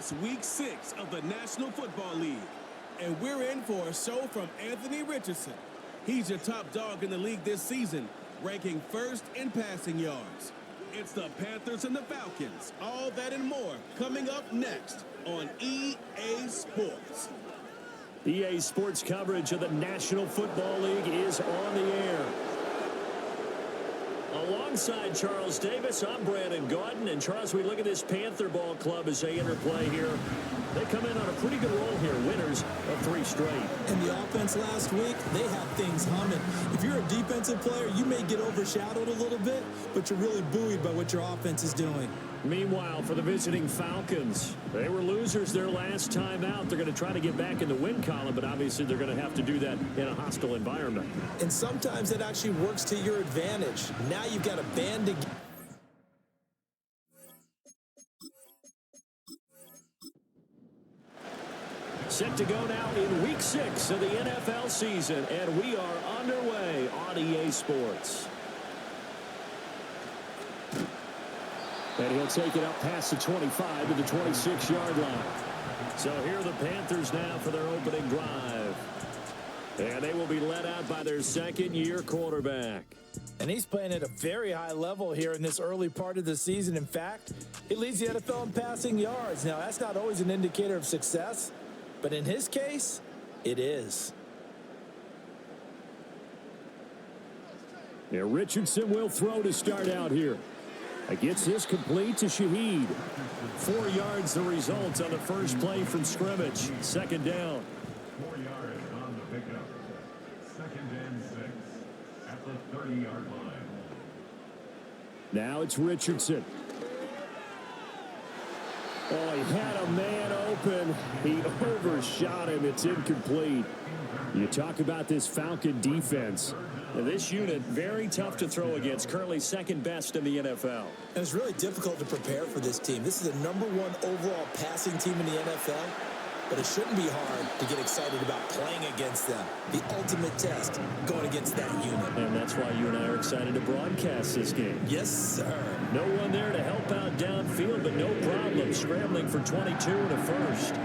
It's Week 6 of the National Football League, and we're in for a show from Anthony Richardson. He's your top dog in the league this season, ranking first in passing yards. It's the Panthers and the Falcons. All that and more coming up next on EA Sports. EA Sports coverage of the National Football League is on the air. Alongside Charles Davis, I'm Brandon Gaudin. And Charles, we look at this Panther ball club as they interplay here. They come in on a pretty good roll here, winners of 3 straight. And the offense last week, they have things humming. If you're a defensive player, you may get overshadowed a little bit, but you're really buoyed by what your offense is doing. Meanwhile, for the visiting Falcons, they were losers their last time out. They're going to try to get back in the win column, but obviously they're going to have to do that in a hostile environment. And sometimes it actually works to your advantage. Now you've got a band together. Set to go now in Week 6 of the NFL season, and we are underway on EA Sports. And he'll take it up past the 25 to the 26-yard line. So here are the Panthers now for their opening drive. And they will be led out by their second-year quarterback. And he's playing at a very high level here in this early part of the season. In fact, he leads the NFL in passing yards. Now, that's not always an indicator of success, but in his case, it is. Yeah, Richardson will throw to start out here. Gets this complete to Shaheed. 4 yards the result on the first play from scrimmage. Second down. 4 yards on the pickup. Second and 6 at the 30-yard line. Now it's Richardson. Oh, he had a man open. He overshot him. It's incomplete. You talk about this Falcon defense. Now, this unit, very tough to throw against, currently second best in the NFL. And it's really difficult to prepare for this team. This is the #1 overall passing team in the NFL, but it shouldn't be hard to get excited about playing against them. The ultimate test, going against that unit. And that's why you and I are excited to broadcast this game. Yes, sir. No one there to help out downfield, but no problem scrambling for 22 and a first.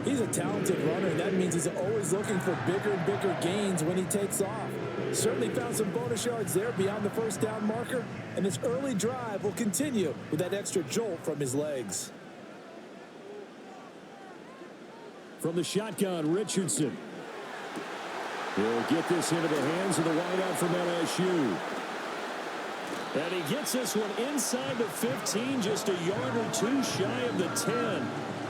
He's a talented runner, and that means he's always looking for bigger and bigger gains when he takes off. Certainly found some bonus yards there beyond the first down marker, and this early drive will continue with that extra jolt from his legs. From the shotgun, Richardson. He'll get this into the hands of the wideout from LSU. And he gets this one inside the 15, just a yard or 2 shy of the 10.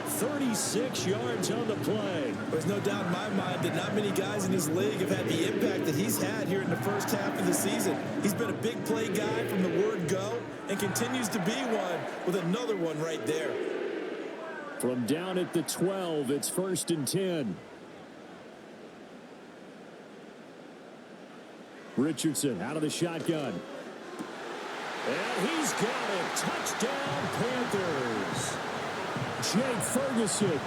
36 yards on the play. There's no doubt in my mind that not many guys in this league have had the impact that he's had here in the first half of the season. He's been a big play guy from the word go and continues to be one with another one right there. From down at the 12, it's 1st and 10. Richardson out of the shotgun. And he's got it. Touchdown, Panthers. Jake Ferguson,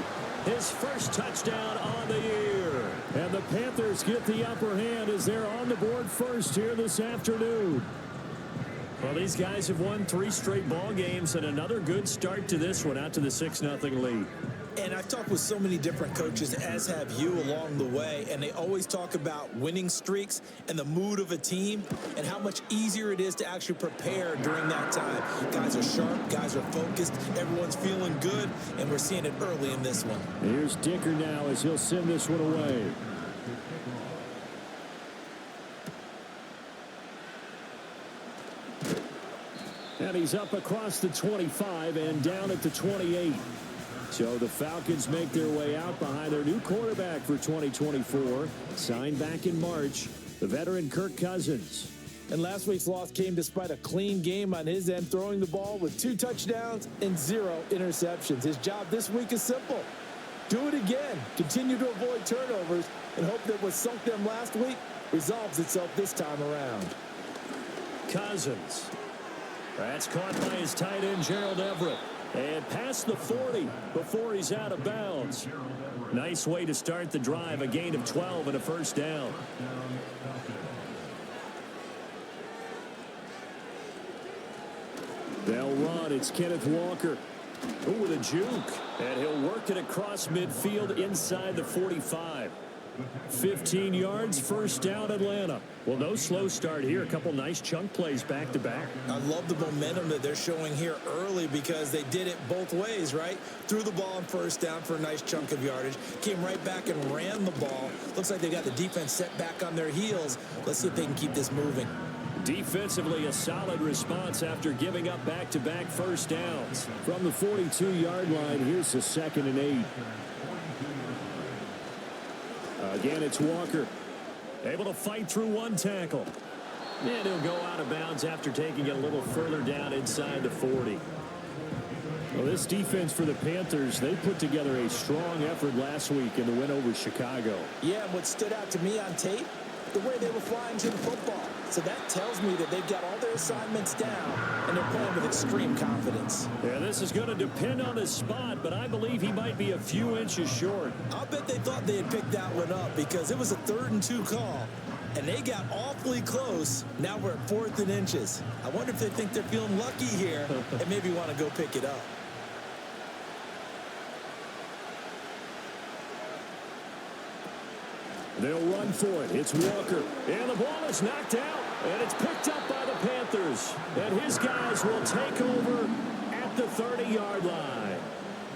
his first touchdown on the year. And the Panthers get the upper hand as they're on the board first here this afternoon. Well, these guys have won 3 straight ball games and another good start to this one out to the 6-0 lead. And I've talked with so many different coaches, as have you, along the way, and they always talk about winning streaks and the mood of a team and how much easier it is to actually prepare during that time. Guys are sharp, guys are focused, everyone's feeling good, and we're seeing it early in this one. Here's Dicker now as he'll send this one away. And he's up across the 25 and down at the 28. So the Falcons make their way out behind their new quarterback for 2024, signed back in March, the veteran Kirk Cousins. And last week's loss came despite a clean game on his end, throwing the ball with 2 touchdowns and 0 interceptions. His job this week is simple. Do it again. Continue to avoid turnovers and hope that what sunk them last week resolves itself this time around. Cousins. That's caught by his tight end, Gerald Everett. And past the 40 before he's out of bounds. Nice way to start the drive. A gain of 12 and a first down. They'll run. It's Kenneth Walker. Ooh, with a juke. And he'll work it across midfield inside the 45. 15 yards, first down, Atlanta. Well, no slow start here. A couple nice chunk plays back-to-back. I love the momentum that they're showing here early because they did it both ways, right? Threw the ball on first down for a nice chunk of yardage. Came right back and ran the ball. Looks like they got the defense set back on their heels. Let's see if they can keep this moving. Defensively, a solid response after giving up back-to-back first downs. From the 42-yard line, here's the 2nd and 8. Again, it's Walker. Able to fight through one tackle. And he'll go out of bounds after taking it a little further down inside the 40. Well, this defense for the Panthers, they put together a strong effort last week in the win over Chicago. Yeah, and what stood out to me on tape, the way they were flying to the football. So that tells me that they've got all their assignments down, and they're playing with extreme confidence. Yeah, this is going to depend on his spot, but I believe he might be a few inches short. I'll bet they thought they had picked that one up because it was a 3rd and 2 call, and they got awfully close. Now we're at 4th and inches. I wonder if they think they're feeling lucky here and maybe want to go pick it up. They'll run for it. It's Walker. And the ball is knocked out. And it's picked up by the Panthers. And his guys will take over at the 30-yard line.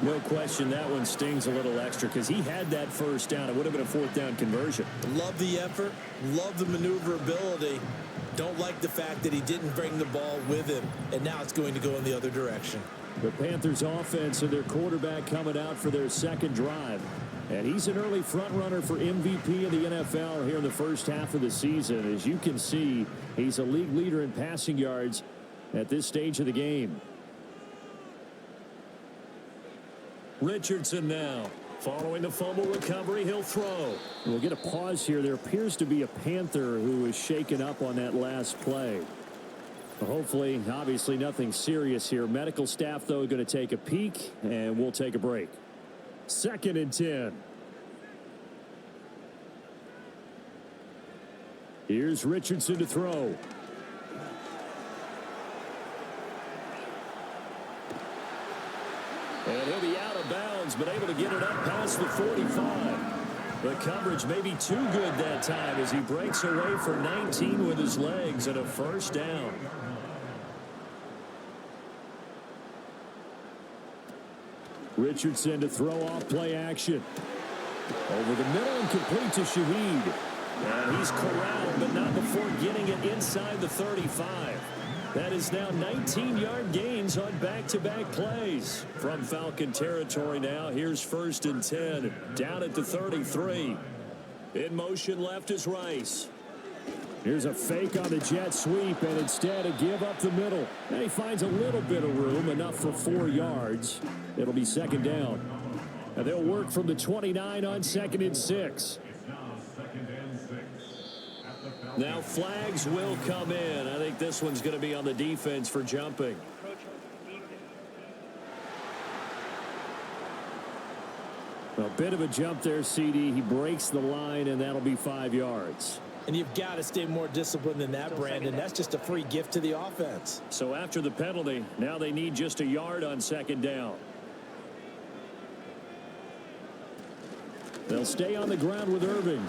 No question that one stings a little extra because he had that first down. It would have been a 4th down conversion. Love the effort. Love the maneuverability. Don't like the fact that he didn't bring the ball with him. And now it's going to go in the other direction. The Panthers offense and their quarterback coming out for their 2nd drive. And he's an early front runner for MVP of the NFL here in the first half of the season. As you can see, he's a league leader in passing yards at this stage of the game. Richardson now. Following the fumble recovery, he'll throw. We'll get a pause here. There appears to be a Panther who is shaken up on that last play. Hopefully, obviously nothing serious here. Medical staff, though, going to take a peek, and we'll take a break. 2nd and 10. Here's Richardson to throw. And he'll be out of bounds, but able to get it up past the 45. The coverage may be too good that time as he breaks away for 19 with his legs and a first down. Richardson to throw off play action. Over the middle and complete to Shaheed. And he's corralled, but not before getting it inside the 35. That is now 19-yard gains on back-to-back plays. From Falcon territory now, here's 1st and 10. Down at the 33. In motion left is Rice. Here's a fake on the jet sweep, and instead a give up the middle. And he finds a little bit of room, enough for 4 yards. It'll be 2nd down. And they'll work from the 29 on 2nd and 6. Now flags will come in. I think this one's going to be on the defense for jumping. A bit of a jump there, CD. He breaks the line, and that'll be 5 yards. And you've got to stay more disciplined than that, Brandon. That's just a free gift to the offense. So after the penalty, now they need just a yard on 2nd down. They'll stay on the ground with Irving.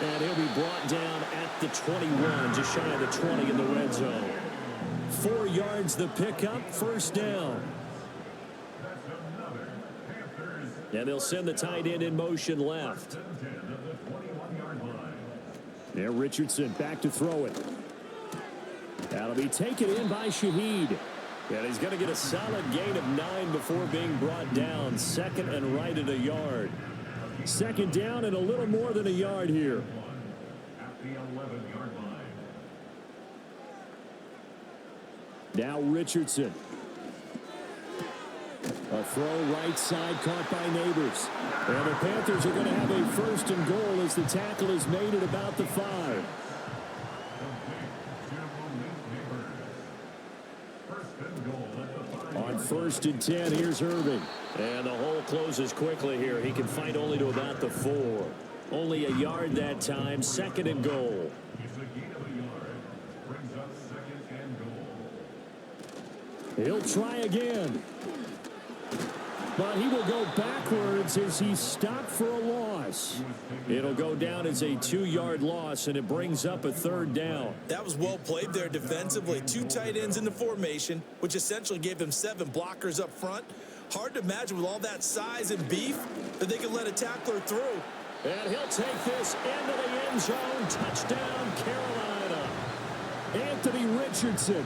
And he'll be brought down at the 21, just shy of the 20 in the red zone. 4 yards the pickup, first down. And they'll send the tight end in motion left. There, Richardson back to throw it. That'll be taken in by Shaheed. And he's going to get a solid gain of 9 before being brought down. 2nd and right at a yard. 2nd down and a little more than a yard here. At the 11-yard line. Now Richardson. A throw right side caught by Neighbors. And the Panthers are going to have a 1st and goal as the tackle is made at about the 5. On 1st and 10, here's Irving. And the hole closes quickly here. He can find only to about the 4. Only a yard that time, 2nd and goal. He'll try again. But he will go backwards as he's stopped for a loss. It'll go down as a 2-yard loss, and it brings up a 3rd down. That was well played there defensively. 2 tight ends in the formation, which essentially gave them 7 blockers up front. Hard to imagine with all that size and beef that they could let a tackler through. And he'll take this into the end zone. Touchdown, Carolina. Anthony Richardson,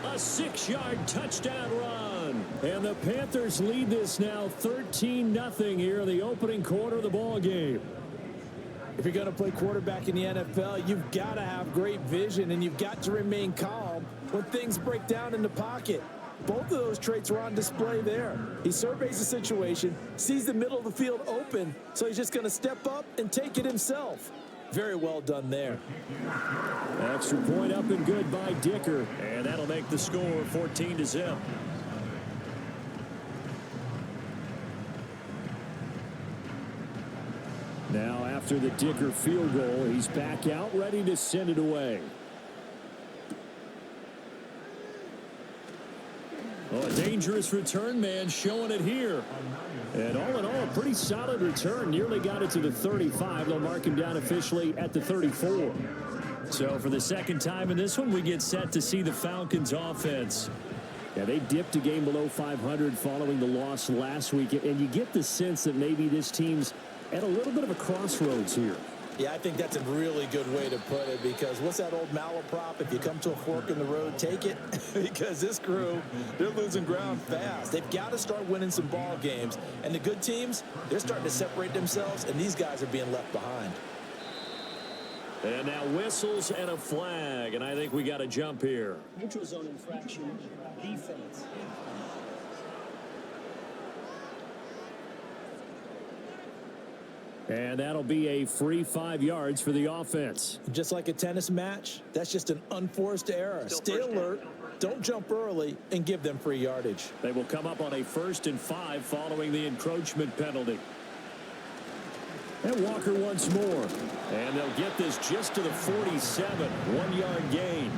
a 6-yard touchdown run. And the Panthers lead this now 13-0 here in the opening quarter of the ball game. If you're going to play quarterback in the NFL, you've got to have great vision, and you've got to remain calm when things break down in the pocket. Both of those traits were on display there. He surveys the situation, sees the middle of the field open, so he's just going to step up and take it himself. Very well done there. Extra point up and good by Dicker, and that'll make the score 14-0. Now after the Dicker field goal, he's back out ready to send it away. Oh, a dangerous return man showing it here. And all in all, a pretty solid return. Nearly got it to the 35. They'll mark him down officially at the 34. So for the second time in this one, we get set to see the Falcons offense. Yeah, they dipped a game below 500 following the loss last week. And you get the sense that maybe this team's at a little bit of a crossroads here. Yeah, I think that's a really good way to put it, because what's that old malaprop? If you come to a fork in the road, take it. Because this crew, they're losing ground fast. They've got to start winning some ball games. And the good teams, they're starting to separate themselves, and these guys are being left behind. And now whistles and a flag, and I think we got a jump here. Neutral zone infraction, defense. And that'll be a free 5 yards for the offense. Just like a tennis match, that's just an unforced error. Stay alert, don't jump early, and give them free yardage. They will come up on a 1st and 5 following the encroachment penalty. And Walker once more. And they'll get this just to the 47. 1-yard gain.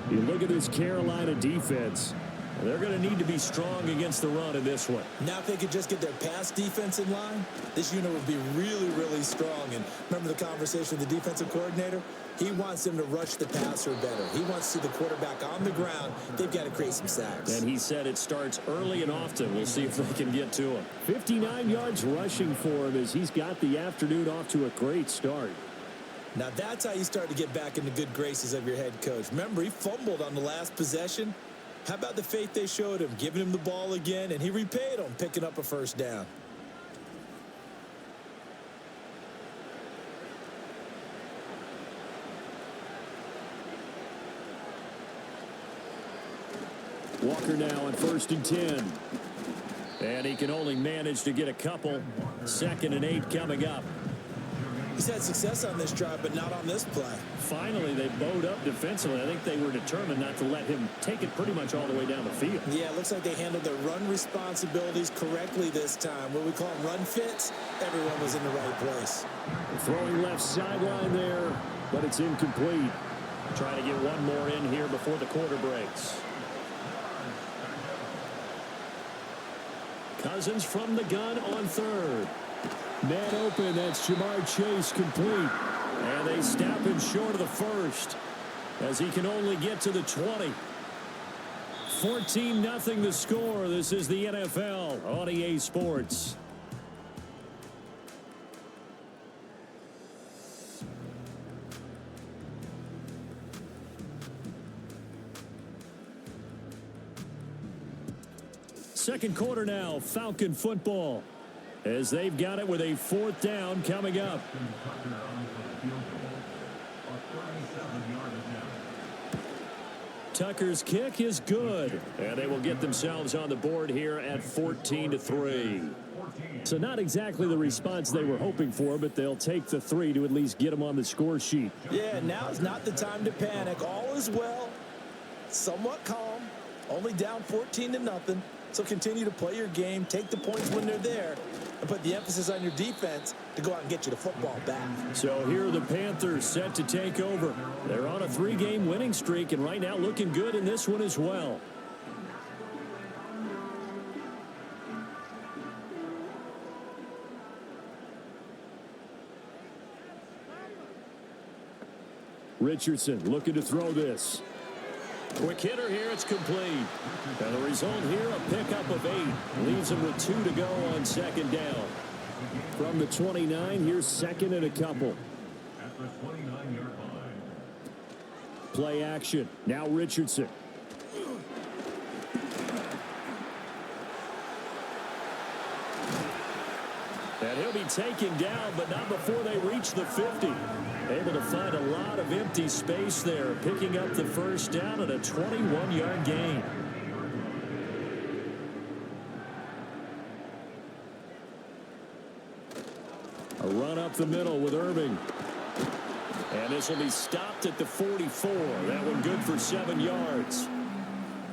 You look at this Carolina defense. They're going to need to be strong against the run in this one. Now if they could just get their pass defense in line, this unit would be really, really strong. And remember the conversation with the defensive coordinator? He wants them to rush the passer better. He wants to see the quarterback on the ground. They've got to create some sacks. And he said it starts early and often. We'll see if they can get to him. 59 yards rushing for him as he's got the afternoon off to a great start. Now that's how you start to get back in the good graces of your head coach. Remember, he fumbled on the last possession. How about the faith they showed him, giving him the ball again, and he repaid them, picking up a 1st down. Walker now on 1st and 10. And he can only manage to get a couple. 2nd and 8 coming up. He's had success on this drive, but not on this play. Finally, they bowed up defensively. I think they were determined not to let him take it pretty much all the way down the field. Yeah, it looks like they handled their run responsibilities correctly this time. What we call them run fits, everyone was in the right place. Throwing left sideline there, but it's incomplete. Trying to get one more in here before the quarter breaks. Cousins from the gun on 3rd. Man open, that's Jamar Chase complete. And they snap him short of the 1st as he can only get to the 20. 14-0 the score. This is the NFL on EA Sports. Second quarter now, Falcon football, as they've got it with a 4th down coming up. Tucker's kick is good, and they will get themselves on the board here at 14-3. So not exactly the response they were hoping for, but they'll take the 3 to at least get them on the score sheet. Yeah, now is not the time to panic. All is well, somewhat calm, only down 14-0. So continue to play your game, take the points when they're there, and put the emphasis on your defense to go out and get you the football back. So here are the Panthers set to take over. They're on a 3-game winning streak, and right now looking good in this one as well. Richardson looking to throw this. Quick hitter here, it's complete. And the result here, a pickup of 8. Leaves him with 2 to go on second down. From the 29, here's second and a couple. At the 29-yard line. Play action. Now Richardson. And he'll be taken down, but not before they reach the 50. Able to find a lot of empty space there, picking up the first down and a 21-yard gain. A run up the middle with Irving. And this will be stopped at the 44. That one good for 7 yards.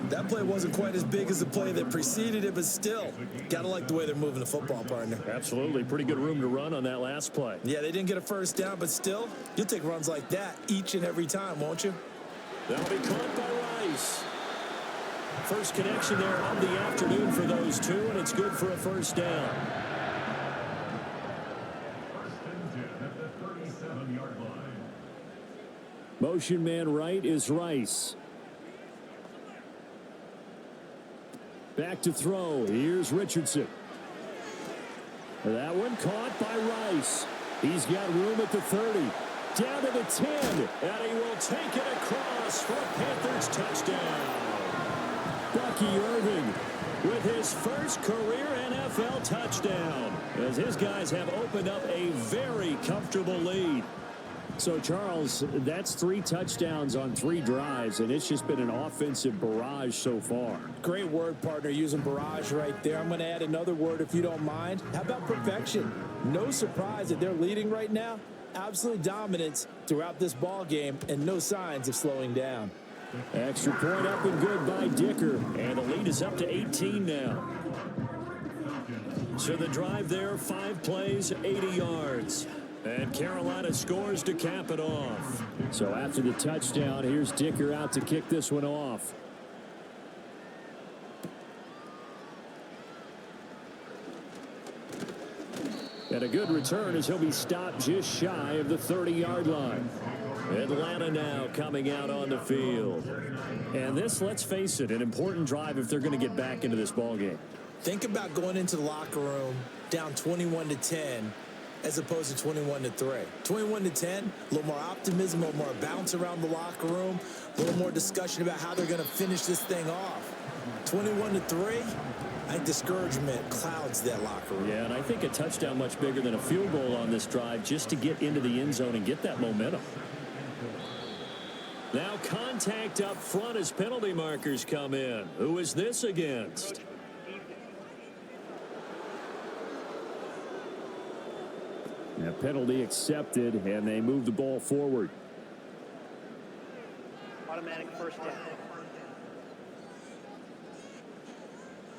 That play wasn't quite as big as the play that preceded it, but still, got to like the way they're moving the football, partner. Absolutely. Pretty good room to run on that last play. Yeah, they didn't get a first down, but still, you'll take runs like that each and every time, won't you? That'll be caught by Rice. First connection there of the afternoon for those two, and it's good for a first down. First and 10 at the 37-yard line. Motion man right is Rice. Back to throw. Here's Richardson. That one caught by Rice. He's got room at the 30. Down to the 10. And he will take it across for a Panthers touchdown. Bucky Irving with his first career NFL touchdown, as his guys have opened up a very comfortable lead. So, Charles, that's 3 touchdowns on 3 drives, and it's just been an offensive barrage so far. Great word, partner, using barrage right there. I'm going to add another word if you don't mind. How about perfection? No surprise that they're leading right now. Absolute dominance throughout this ball game and no signs of slowing down. Extra point up and good by Dicker, and the lead is up to 18 now. So the drive there, 5 plays, 80 yards. And Carolina scores to cap it off. So after the touchdown, here's Dicker out to kick this one off. And a good return as he'll be stopped just shy of the 30-yard line. Atlanta now coming out on the field. And this, let's face it, an important drive if they're going to get back into this ballgame. Think about going into the locker room down 21-10 as opposed to 21-3. 21-10, a little more optimism, a little more bounce around the locker room, a little more discussion about how they're going to finish this thing off. 21-3, I think discouragement clouds that locker room. Yeah, and I think a touchdown much bigger than a field goal on this drive just to get into the end zone and get that momentum. Now contact up front as penalty markers come in. Who is this against? A penalty accepted, and they move the ball forward. Automatic first down.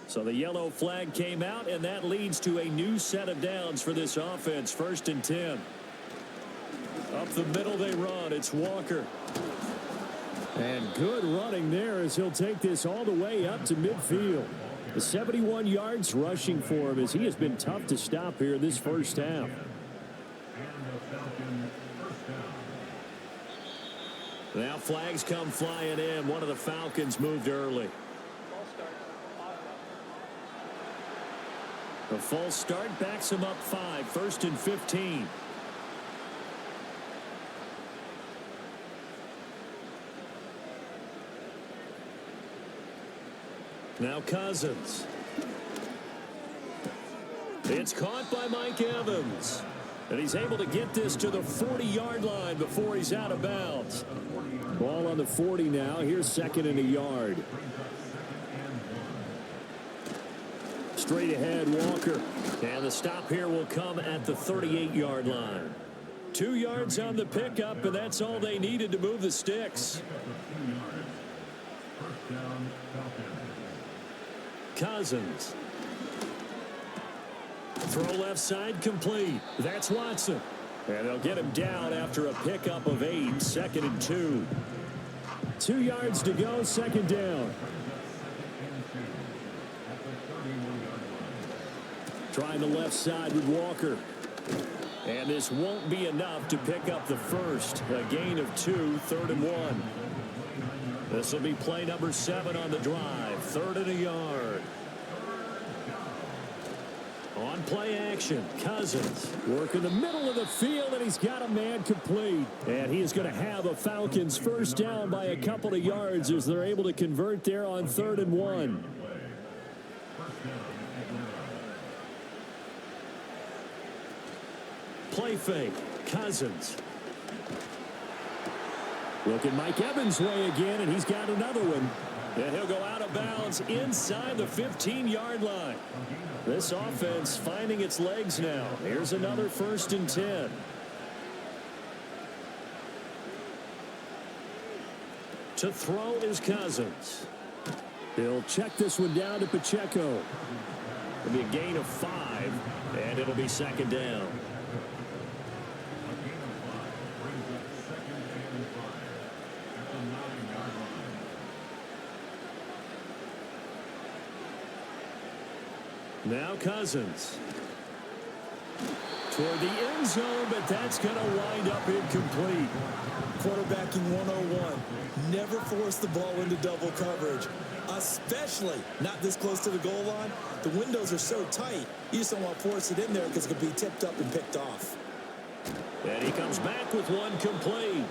So the yellow flag came out, and that leads to a new set of downs for this offense. 1st and 10. Up the middle they run. It's Walker. And good running there as he'll take this all the way up to midfield. The 71 yards rushing for him as he has been tough to stop here this first half. Now flags come flying in. One of the Falcons moved early. The false start backs him up 5. 1st and 15. Now Cousins. It's caught by Mike Evans. And he's able to get this to the 40-yard line before he's out of bounds. Ball on the 40 now. Here's 2nd and a yard. Straight ahead, Walker. And the stop here will come at the 38-yard line. 2 yards on the pickup, and that's all they needed to move the sticks. Cousins. Throw left side complete. That's Watson. And they'll get him down after a pickup of 8. 2nd and 2. 2 yards to go. 2nd down. Trying the left side with Walker. And this won't be enough to pick up the first. A gain of 2, 3rd and 1. This will be play number 7 on the drive. 3rd and a yard. On play action, Cousins working the middle of the field, and he's got a man complete. And he is going to have a Falcons first down by a couple of yards as they're able to convert there on 3rd and 1. Play fake, Cousins. Look at Mike Evans' way again, and he's got another one. And he'll go out of bounds inside the 15-yard line. This offense finding its legs now. Here's another 1st and 10. To throw is Cousins. He'll check this one down to Pacheco. It'll be a gain of 5, and it'll be 2nd down. Now Cousins. Toward the end zone, but that's going to wind up incomplete. Quarterbacking 101. Never force the ball into double coverage, especially not this close to the goal line. The windows are so tight, you just don't want to force it in there because it could be tipped up and picked off. And he comes back with one complete.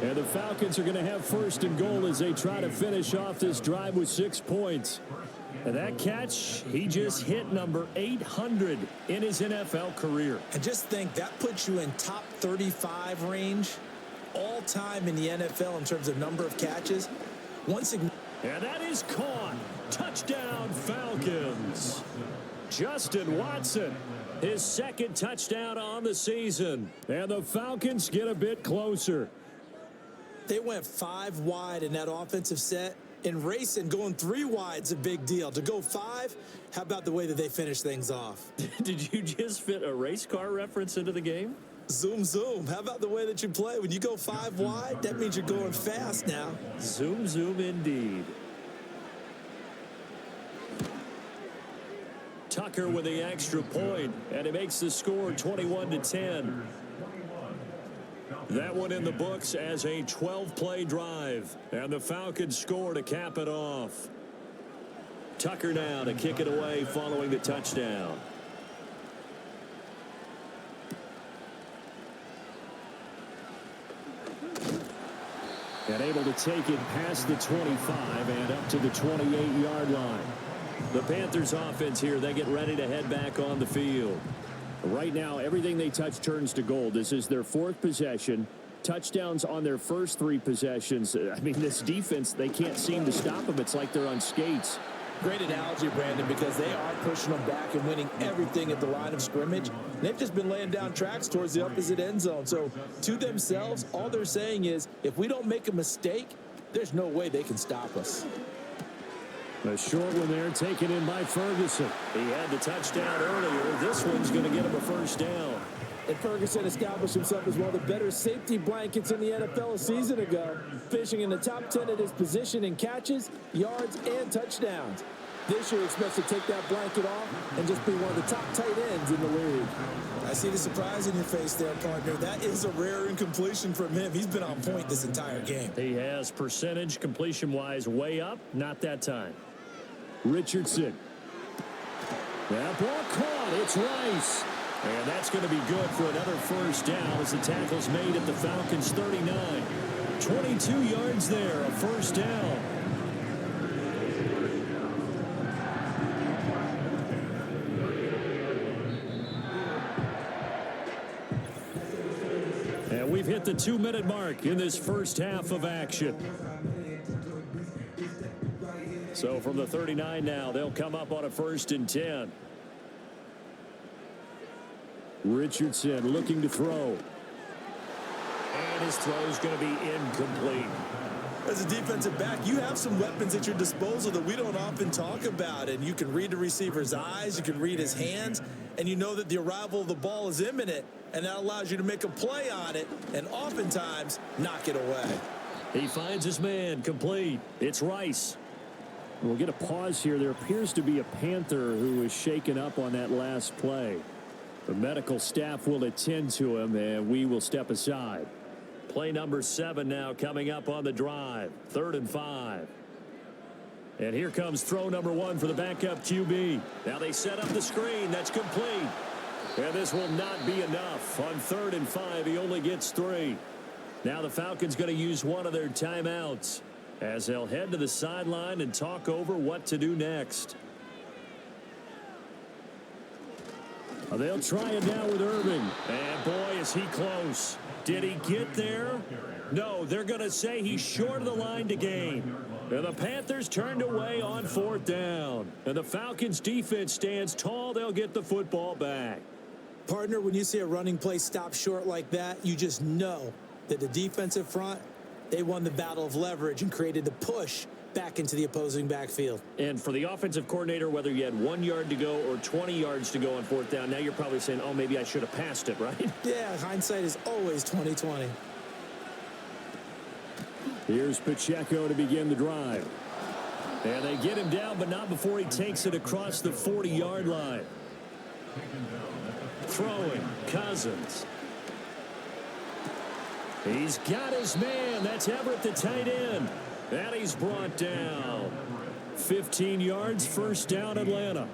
And the Falcons are going to have 1st and goal as they try to finish off this drive with 6 points. And that catch, he just hit number 800 in his NFL career. And just think, that puts you in top 35 range all time in the NFL in terms of number of catches. And that is caught. Touchdown, Falcons. Justin Watson, his 2nd touchdown on the season. And the Falcons get a bit closer. They went 5 wide in that offensive set. In racing, going 3 wide's a big deal. To go 5, how about the way that they finish things off? Did you just fit a race car reference into the game? Zoom, zoom. How about the way that you play? When you go 5 wide, that means you're going fast now. Zoom, zoom indeed. Tucker with the extra point, and it makes the score 21-10. That one in the books as a 12-play drive. And the Falcons score to cap it off. Tucker now to kick it away following the touchdown. And able to take it past the 25 and up to the 28-yard line. The Panthers offense here, they get ready to head back on the field. Right now, everything they touch turns to gold. This is their 4th possession. Touchdowns on their first 3 possessions. I mean, this defense, they can't seem to stop them. It's like they're on skates. Great analogy, Brandon, because they are pushing them back and winning everything at the line of scrimmage. They've just been laying down tracks towards the opposite end zone. So, to themselves, all they're saying is, if we don't make a mistake, there's no way they can stop us. A short one there taken in by Ferguson. He had the touchdown earlier. This one's going to get him a 1st down. And Ferguson established himself as one of the better safety blankets in the NFL a season ago, finishing in the top 10 at his position in catches, yards, and touchdowns. This year expects to take that blanket off and just be one of the top tight ends in the league. I see the surprise in your face there, partner. That is a rare incompletion from him. He's been on point this entire game. He has percentage completion-wise way up. Not that time. Richardson. That ball caught. It's Rice. And that's going to be good for another 1st down as the tackle's made at the Falcons 39. 22 yards there, a 1st down. And we've hit the 2-minute mark in this first half of action. So from the 39 now, they'll come up on a 1st and 10. Richardson looking to throw. And his throw is going to be incomplete. As a defensive back, you have some weapons at your disposal that we don't often talk about. And you can read the receiver's eyes, you can read his hands, and you know that the arrival of the ball is imminent. And that allows you to make a play on it and oftentimes knock it away. He finds his man complete. It's Rice. We'll get a pause here. There appears to be a Panther who was shaken up on that last play. The medical staff will attend to him, and we will step aside. Play number 7 now coming up on the drive. 3rd and 5. And here comes throw number 1 for the backup QB. Now they set up the screen. That's complete. And this will not be enough. On 3rd and 5, he only gets 3. Now the Falcons going to use one of their timeouts as they'll head to the sideline and talk over what to do next. They'll try it now with Irving. And boy, is he close. Did he get there? No, they're going to say he's short of the line to gain. And the Panthers turned away on 4th down. And the Falcons defense stands tall. They'll get the football back. Partner, when you see a running play stop short like that, you just know that the defensive front, they won the battle of leverage and created the push back into the opposing backfield. And for the offensive coordinator, whether you had 1 yard to go or 20 yards to go on 4th down, now you're probably saying, oh, maybe I should have passed it, right? Yeah, hindsight is always 20/20. Here's Pacheco to begin the drive. And they get him down, but not before he takes it across the 40-yard line. Throwing, Cousins. He's got his man. That's Everett, the tight end. And he's brought down. 15 yards, 1st down, Atlanta.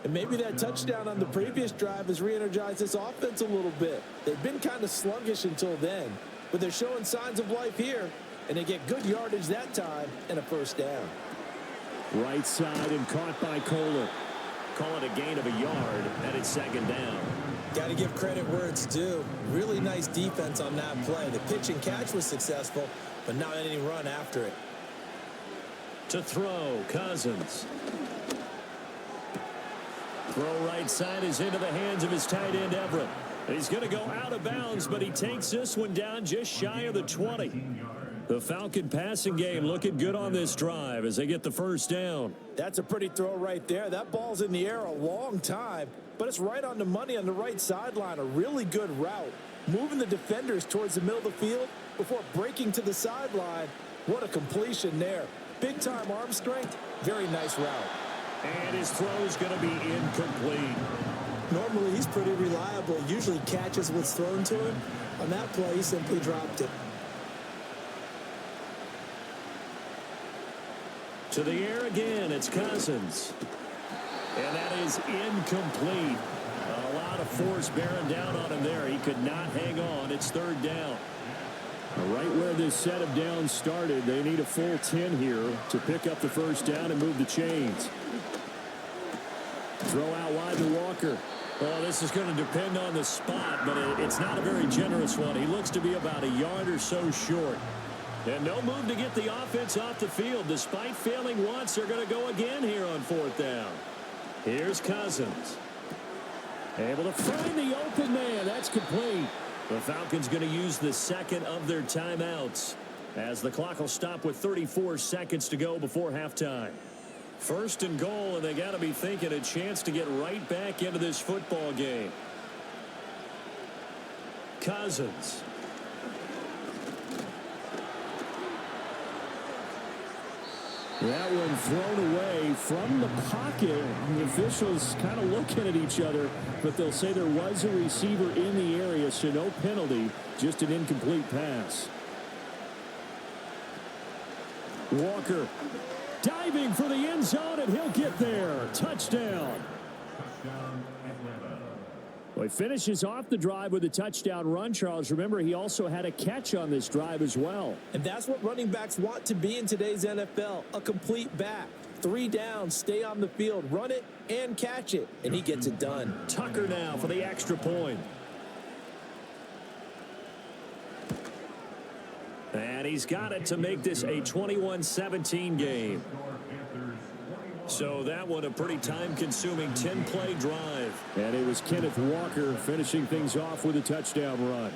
And maybe that touchdown on the previous drive has re-energized this offense a little bit. They've been kind of sluggish until then, but they're showing signs of life here, and they get good yardage that time and a 1st down. Right side and caught by Kohler. Call it a gain of a yard, and it's 2nd down. Got to give credit where it's due. Really nice defense on that play. The pitch and catch was successful, but not any run after it. To throw, Cousins. Throw right side is into the hands of his tight end, Everett. He's going to go out of bounds, but he takes this one down just shy of the 20. The Falcon passing game looking good on this drive as they get the 1st down. That's a pretty throw right there. That ball's in the air a long time, but it's right on the money on the right sideline. A really good route. Moving the defenders towards the middle of the field before breaking to the sideline. What a completion there. Big-time arm strength. Very nice route. And his throw is going to be incomplete. Normally, he's pretty reliable. Usually catches what's thrown to him. On that play, he simply dropped it. To the air again, it's Cousins. And that is incomplete. A lot of force bearing down on him there. He could not hang on. It's 3rd down. Right where this set of downs started, they need a full 10 here to pick up the 1st down and move the chains. Throw out wide to Walker. Well, this is going to depend on the spot, but it's not a very generous one. He looks to be about a yard or so short. And no move to get the offense off the field. Despite failing once, they're going to go again here on 4th down. Here's Cousins. Able to find the open man. That's complete. The Falcons going to use the 2nd of their timeouts as the clock will stop with 34 seconds to go before halftime. 1st and goal, and they got to be thinking a chance to get right back into this football game. Cousins. That one thrown away from the pocket. The officials kind of looking at each other, but they'll say there was a receiver in the area, so no penalty, just an incomplete pass. Walker diving for the end zone, and he'll get there. Touchdown. Well, he finishes off the drive with a touchdown run, Charles. Remember, he also had a catch on this drive as well. And that's what running backs want to be in today's NFL, a complete back. 3 downs, stay on the field, run it, and catch it. And he gets it done. Tucker now for the extra point. And he's got it to make this a 21-17 game. So that one a pretty time-consuming 10-play drive. And it was Kenneth Walker finishing things off with a touchdown run.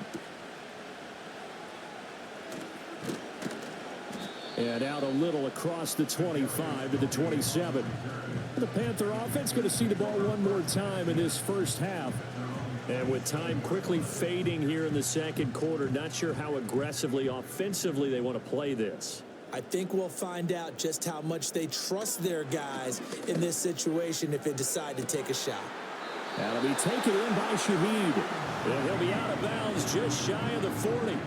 And out a little across the 25 to the 27. The Panther offense going to see the ball one more time in this 1st half. And with time quickly fading here in the 2nd quarter, not sure how aggressively, offensively they want to play this. I think we'll find out just how much they trust their guys in this situation if they decide to take a shot. That'll be taken in by Shaheed. And he'll be out of bounds just shy of the 40.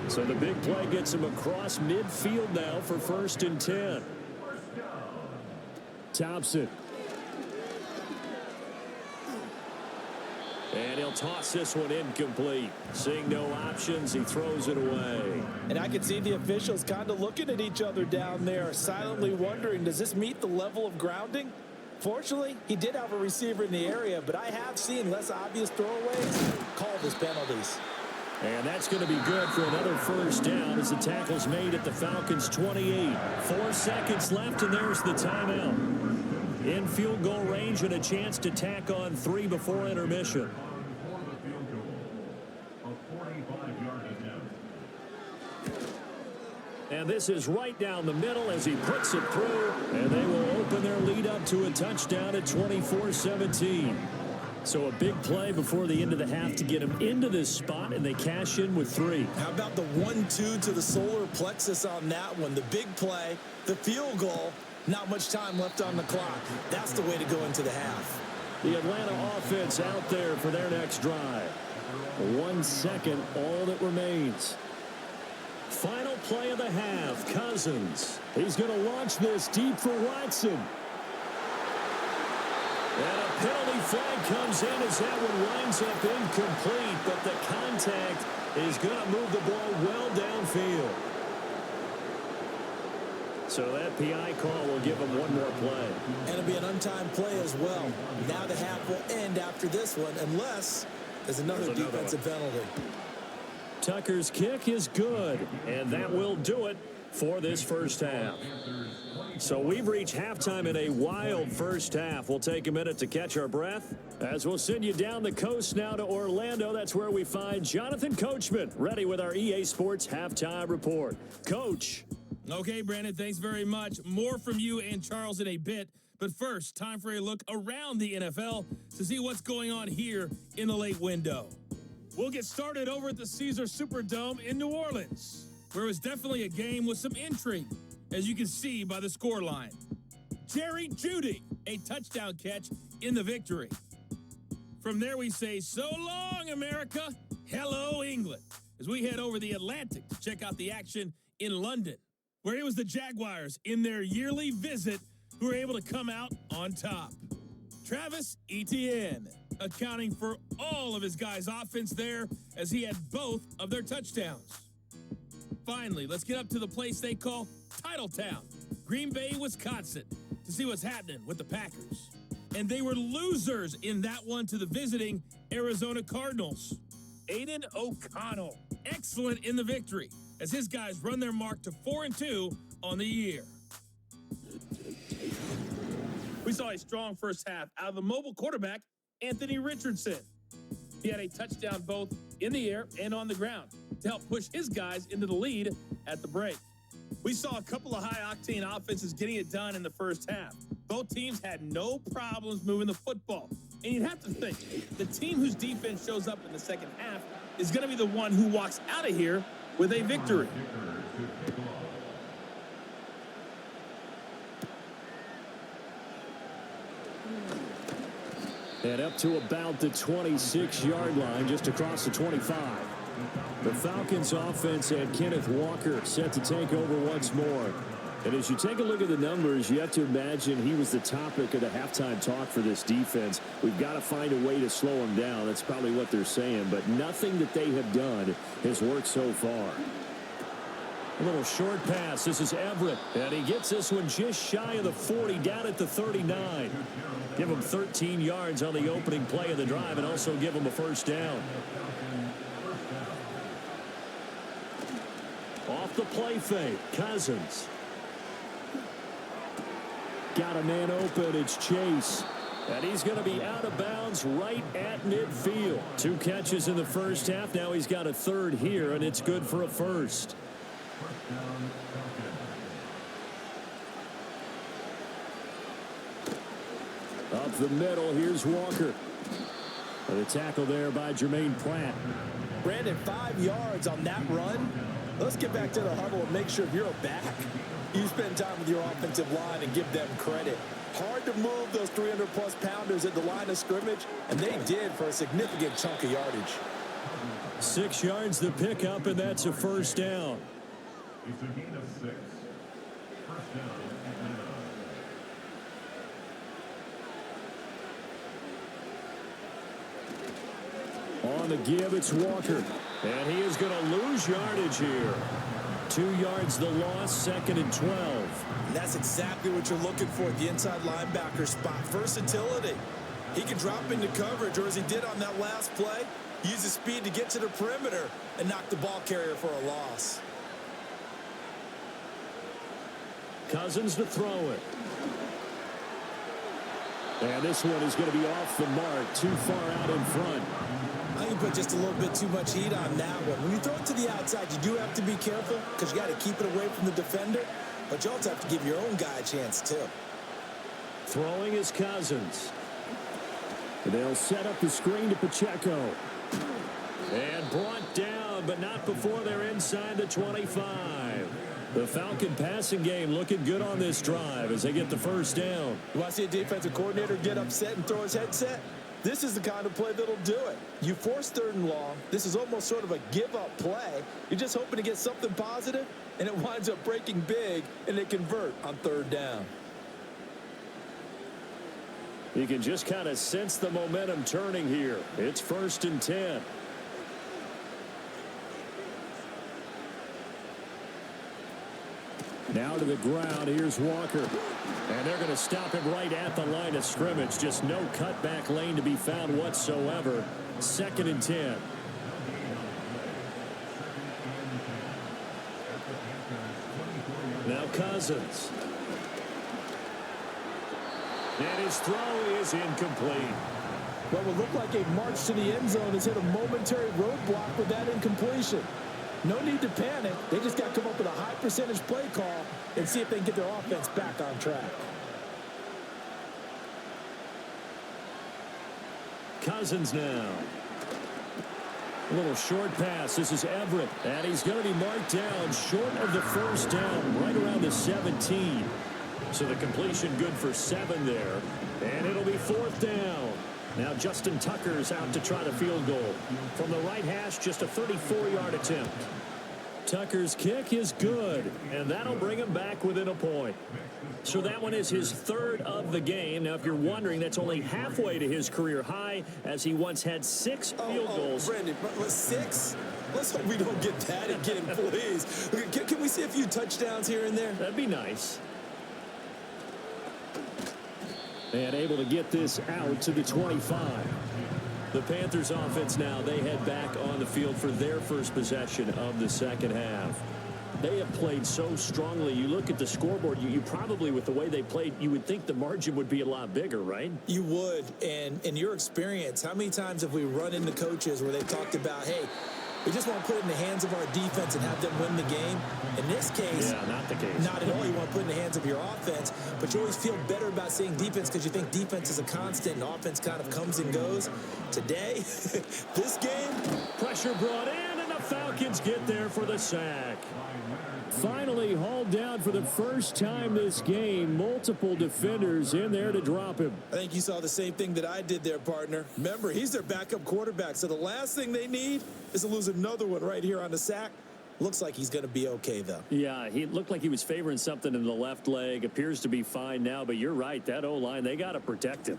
So the big play gets him across midfield now for 1st and 10. Thompson. And he'll toss this one incomplete. Seeing no options, he throws it away. And I can see the officials kind of looking at each other down there, silently wondering, does this meet the level of grounding? Fortunately, he did have a receiver in the area, but I have seen less obvious throwaways called as penalties. And that's going to be good for another 1st down as the tackle's made at the Falcons' 28. 4 seconds left, and there's the timeout. In field goal range and a chance to tack on 3 before intermission. And this is right down the middle as he puts it through, and they will open their lead up to a touchdown at 24-17. So a big play before the end of the half to get him into this spot, and they cash in with 3. How about the 1-2 to the solar plexus on that one? The big play, the field goal, not much time left on the clock. That's the way to go into the half. The Atlanta offense out there for their next drive. 1 second, all that remains. Final play of the half, Cousins. He's going to launch this deep for Watson. And a penalty flag comes in as that one winds up incomplete, but the contact is going to move the ball well downfield. So that PI call will give him one more play. And it'll be an untimed play as well. Now the half will end after this one, unless there's another defensive penalty. Tucker's kick is good, and that will do it for this 1st half. So we've reached halftime in a wild 1st half. We'll take a minute to catch our breath as we'll send you down the coast now to Orlando. That's where we find Jonathan Coachman, ready with our EA Sports Halftime Report. Coach. Okay, Brandon, thanks very much. More from you and Charles in a bit. But first, time for a look around the NFL to see what's going on here in the late window. We'll get started over at the Caesar Superdome in New Orleans, where it was definitely a game with some intrigue, as you can see by the scoreline. Jerry Jeudy, a touchdown catch in the victory. From there, we say, so long, America. Hello, England, as we head over the Atlantic to check out the action in London, where it was the Jaguars in their yearly visit who were able to come out on top. Travis Etienne accounting for all of his guys' offense there as he had both of their touchdowns. Finally, let's get up to the place they call Titletown, Green Bay, Wisconsin, to see what's happening with the Packers. And they were losers in that one to the visiting Arizona Cardinals. Aiden O'Connell, excellent in the victory, as his guys run their mark to 4-2 on the year. We saw a strong 1st half out of the mobile quarterback, Anthony Richardson. He had a touchdown both in the air and on the ground to help push his guys into the lead at the break. We saw a couple of high-octane offenses getting it done in the 1st half. Both teams had no problems moving the football. And you'd have to think, the team whose defense shows up in the 2nd half is going to be the one who walks out of here with a victory. And up to about the 26-yard line, just across the 25. The Falcons offense had Kenneth Walker set to take over once more. And as you take a look at the numbers, you have to imagine he was the topic of the halftime talk for this defense. We've got to find a way to slow him down. That's probably what they're saying. But nothing that they have done has worked so far. A little short pass. This is Everett. And he gets this one just shy of the 40, down at the 39. Give him 13 yards on the opening play of the drive and also give him a 1st down. Off the play fake, Cousins. Got a man open, it's Chase. And he's going to be out of bounds right at midfield. 2 catches in the 1st half. Now he's got a 3rd here, and it's good for a 1st. Up the middle, here's Walker. And the tackle there by Jermaine Pratt. Brandon, 5 yards on that run. Let's get back to the huddle and make sure you're back. You spend time with your offensive line and give them credit. Hard to move those 300-plus pounders at the line of scrimmage, and they did for a significant chunk of yardage. 6 yards the pickup, and that's a first down. It's a gain of 6. First down, Atlanta. On the give, it's Walker. And he is going to lose yardage here. 2 yards the loss, 2nd and 12. And that's exactly what you're looking for at the inside linebacker spot. Versatility. He can drop into coverage, or as he did on that last play, use his speed to get to the perimeter and knock the ball carrier for a loss. Cousins to throw it. And this one is going to be off the mark, too far out in front. I think you put just a little bit too much heat on that one. When you throw it to the outside, you do have to be careful because you got to keep it away from the defender, but you also have to give your own guy a chance too. Throwing is Cousins. They'll set up the screen to Pacheco. And brought down, but not before they're inside the 25. The Falcon passing game looking good on this drive as they get the first down. You want to see a defensive coordinator get upset and throw his headset? This is the kind of play that'll do it. You force 3rd and long. This is almost sort of a give-up play. You're just hoping to get something positive, and it winds up breaking big, and they convert on 3rd down. You can just kind of sense the momentum turning here. It's 1st and 10. Now to the ground. Here's Walker. And they're going to stop him right at the line of scrimmage. Just no cutback lane to be found whatsoever. 2nd and 10. Now Cousins. And his throw is incomplete. What would look like a march to the end zone has hit a momentary roadblock with that incompletion. No need to panic. They just got to come up with a high percentage play call and see if they can get their offense back on track. Cousins now. A little short pass. This is Everett. And he's going to be marked down short of the first down, right around the 17. So the completion good for 7 there. And it'll be 4th down. Now Justin Tucker's out to try the field goal. From the right hash, just a 34-yard attempt. Tucker's kick is good, and that'll bring him back within a point. So that one is his 3rd of the game. Now, if you're wondering, that's only halfway to his career high, as he once had 6 field goals. Brandon, 6? Let's hope we don't get that again, please. Can we see a few touchdowns here and there? That'd be nice. And able to get this out to the 25. The Panthers offense now, they head back on the field for their first possession of the second half. They have played so strongly. You look at the scoreboard, you probably, with the way they played, you would think the margin would be a lot bigger, right? You would. And in your experience, how many times have we run into coaches where they've talked about, hey, we just want to put it in the hands of our defense and have them win the game? In this case, yeah, not the case. Not at all. You want to put it in the hands of your offense, but you always feel better about saying defense because you think defense is a constant and offense kind of comes and goes. Today, this game, pressure brought in, and the Falcons get there for the sack. Finally hauled down for the first time this game. Multiple defenders in there to drop him. I think you saw the same thing that I did there, partner. Remember, he's their backup quarterback, so the last thing they need is to lose another one right here on the sack. Looks like he's going to be okay, though. Yeah, he looked like he was favoring something in the left leg. Appears to be fine now, but you're right. That O-line, they got to protect him.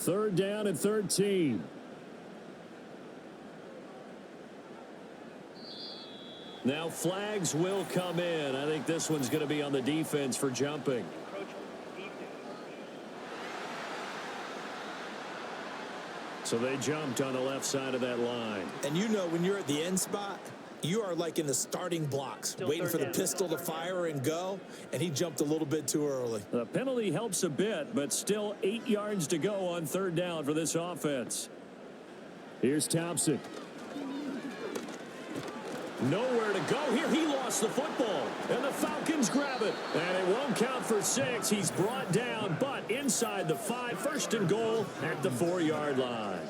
3rd down and 13. Now flags will come in. I think this one's going to be on the defense for jumping. So they jumped on the left side of that line. And you know when you're at the end spot, you are like in the starting blocks, waiting for the pistol to fire and go, and he jumped a little bit too early. The penalty helps a bit, but still 8 yards to go on 3rd down for this offense. Here's Thompson. Nowhere to go here. He lost the football, and the Falcons grab it. And it won't count for 6. He's brought down, but inside the 5. 1st and goal at the 4-yard line.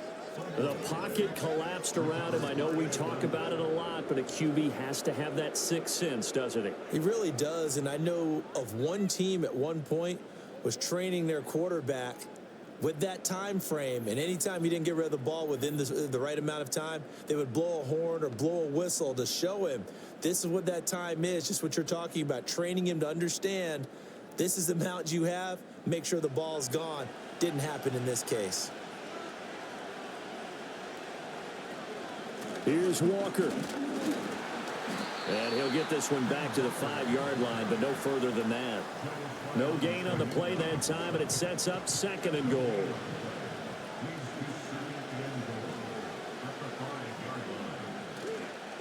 The pocket collapsed around him. I know we talk about it a lot, but a QB has to have that sixth sense, doesn't he? He really does, and I know of one team at one point was training their quarterback with that time frame, and anytime he didn't get rid of the ball within the right amount of time, they would blow a horn or blow a whistle to show him this is what that time is, just what you're talking about, training him to understand this is the amount you have, make sure the ball's gone. Didn't happen in this case. Here's Walker. And he'll get this one back to the 5-yard line, but no further than that. No gain on the play that time, and it sets up 2nd and goal.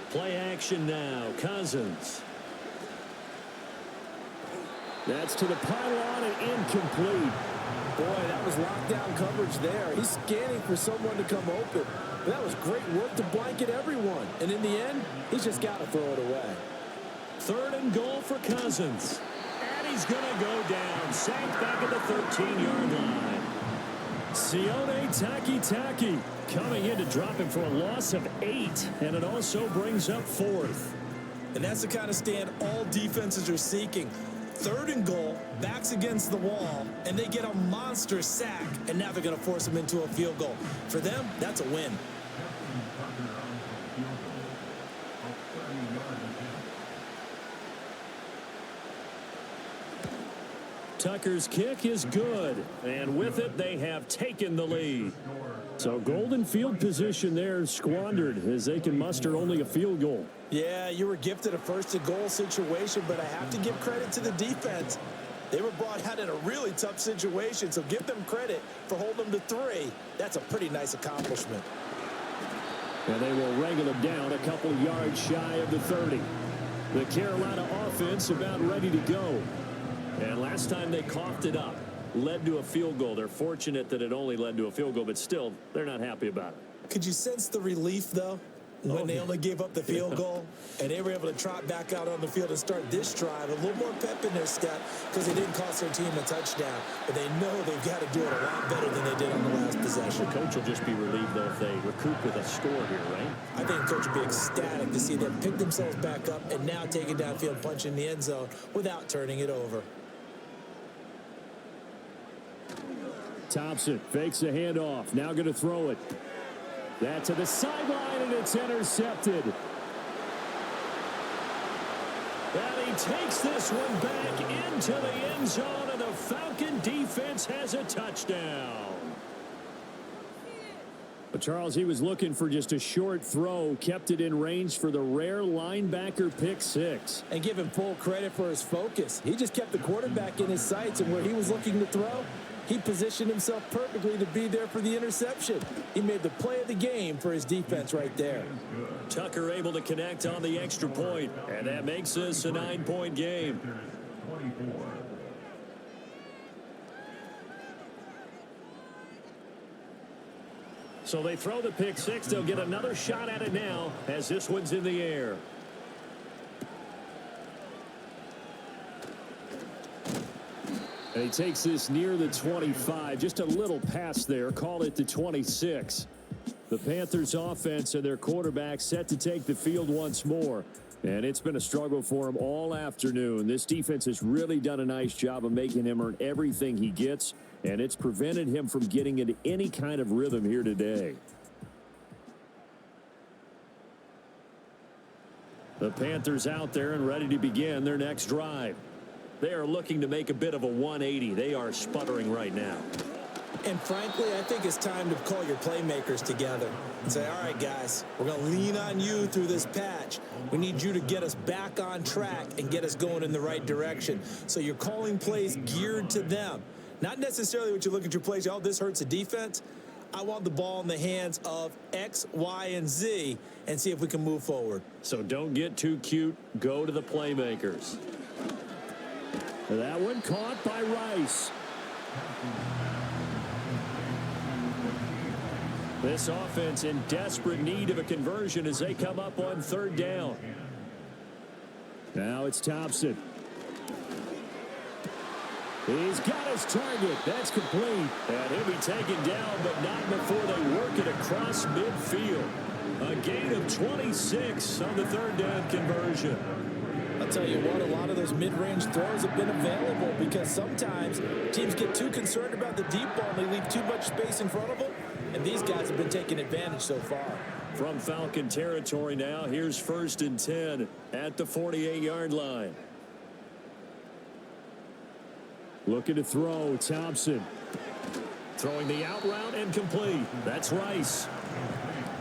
Play action now. Cousins. That's to the pylon and incomplete. Boy, that was lockdown coverage there. He's scanning for someone to come open. But that was great work to blanket everyone. And in the end, he's just got to throw it away. 3rd and goal for Cousins. And he's going to go down. Sacked back at the 13-yard line. Sione Takitaki coming in to drop him for a loss of 8. And it also brings up 4th. And that's the kind of stand all defenses are seeking. 3rd and goal, backs against the wall, and they get a monster sack, and now they're going to force him into a field goal. For them, that's a win. Tucker's kick is good, and with it, they have taken the lead. So golden field position there squandered as they can muster only a field goal. Yeah, you were gifted a 1st and goal situation, but I have to give credit to the defense. They were brought out in a really tough situation, so give them credit for holding them to 3. That's a pretty nice accomplishment. And they will wrangle them down a couple of yards shy of the 30. The Carolina offense about ready to go. And last time they coughed it up, led to a field goal. They're fortunate that it only led to a field goal, but still, they're not happy about it. Could you sense the relief, though, when they only gave up the field goal and they were able to trot back out on the field and start this drive? A little more pep in their step because they didn't cost their team a touchdown, but they know they've got to do it a lot better than they did on the last possession. The coach will just be relieved, though, if they recoup with a score here, right? I think the coach will be ecstatic to see them pick themselves back up and now take it downfield, punch in the end zone without turning it over. Thompson fakes the handoff. Now going to throw it. That to the sideline, and it's intercepted. And he takes this one back into the end zone, and the Falcon defense has a touchdown. But Charles, he was looking for just a short throw, kept it in range for the rare linebacker pick 6. And give him full credit for his focus. He just kept the quarterback in his sights, and where he was looking to throw, he positioned himself perfectly to be there for the interception. He made the play of the game for his defense right there. Tucker able to connect on the extra point, and that makes this a 9-point game. 24. So they throw the pick 6. They'll get another shot at it now as this one's in the air. And he takes this near the 25. Just a little pass there. Call it the 26. The Panthers offense and their quarterback set to take the field once more. And it's been a struggle for him all afternoon. This defense has really done a nice job of making him earn everything he gets. And it's prevented him from getting into any kind of rhythm here today. The Panthers out there and ready to begin their next drive. They are looking to make a bit of a 180. They are sputtering right now. And frankly, I think it's time to call your playmakers together and say, all right, guys, we're going to lean on you through this patch. We need you to get us back on track and get us going in the right direction. So you're calling plays geared to them. Not necessarily what you look at your plays, oh, this hurts the defense. I want the ball in the hands of X, Y, and Z and see if we can move forward. So don't get too cute. Go to the playmakers. That one caught by Rice. This offense in desperate need of a conversion as they come up on 3rd down. Now it's Thompson. He's got his target. That's complete. And he'll be taken down, but not before they work it across midfield. A gain of 26 on the third down conversion. I'll tell you what, a lot of those mid-range throws have been available because sometimes teams get too concerned about the deep ball and they leave too much space in front of them, and these guys have been taking advantage so far. From Falcon territory now, here's 1st and 10 at the 48-yard line. Looking to throw, Thompson. Throwing the out route and complete. That's Rice.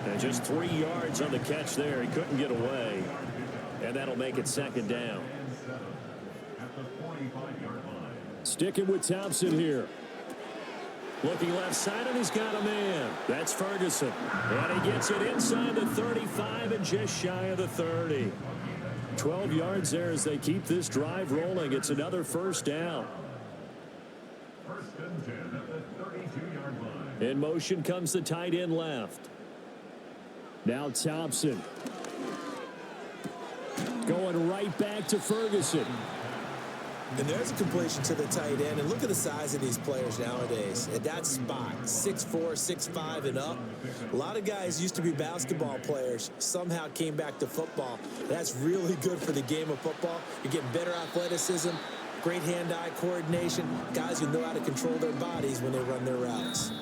And just 3 yards on the catch there. He couldn't get away. And that'll make it 2nd down. Sticking with Thompson here. Looking left side, and he's got a man. That's Ferguson. And he gets it inside the 35 and just shy of the 30. 12 yards there as they keep this drive rolling. It's another 1st down. 1st and 10 at the 32-yard line. In motion comes the tight end left. Now Thompson. Going right back to Ferguson. And there's a completion to the tight end. And look at the size of these players nowadays. At that spot, 6'4", 6'5", and up. A lot of guys used to be basketball players, somehow came back to football. That's really good for the game of football. You're getting better athleticism, great hand-eye coordination, guys who know how to control their bodies when they run their routes.